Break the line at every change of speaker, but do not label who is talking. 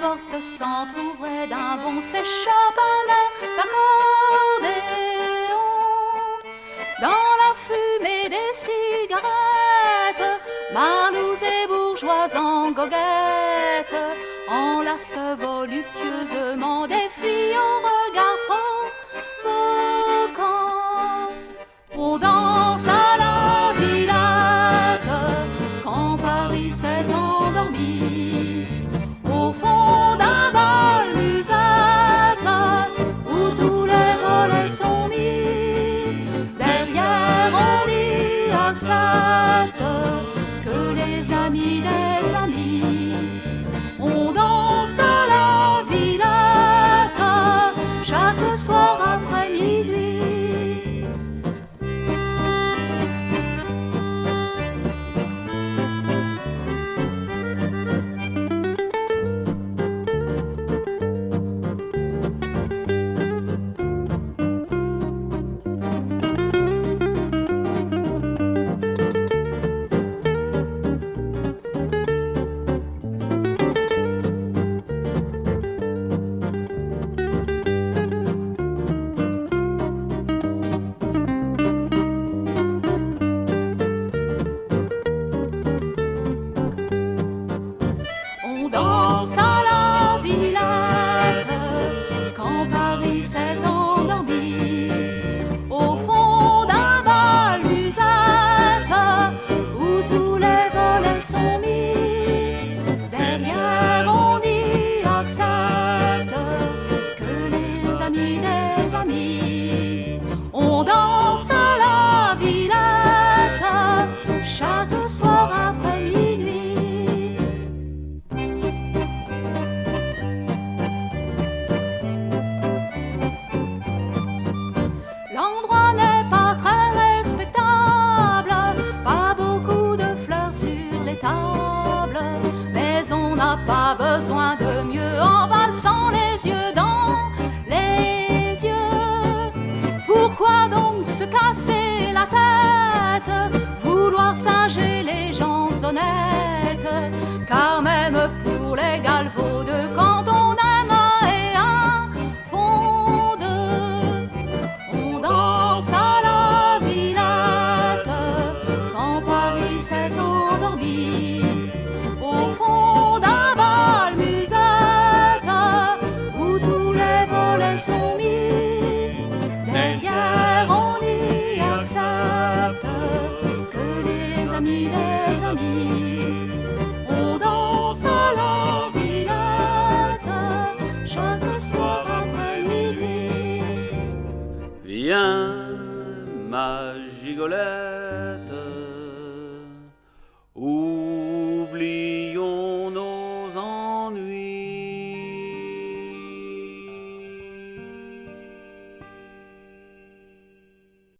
porte s'entr'ouvrait d'un bond, s'échappe un air d'accordéon. Dans la fumée des cigarettes, marlous et bourgeois en goguette enlacent voluptueusement des filles au regard provoquant. On danse à la Villette quand Paris s'est endormi, au fond d'un bal musette où tous les volets sont mis. Derrière on y accepte que les amis des amis. On danse à la Villette chaque soir après minuit. On danse à la Villette quand Paris s'est endormi, au fond d'un bal musette où tous les volets sont mis. Derrière on y accepte que les amis des amis. On danse à la Villette chaque soir après minuit. L'endroit n'est pas très respectable, pas beaucoup de fleurs sur les tables, mais on n'a pas besoin de mieux en valsant les yeux dans les yeux. Pourquoi donc se casser la tête, vouloir singer les gens honnêtes? Car même pour les galvaudes, quand on aime un et un font deux. On danse à la Villette quand Paris s'est endormi, au fond d'un bal musette où tous les volets sont mis. Derrière on y accepte que les amis des amis.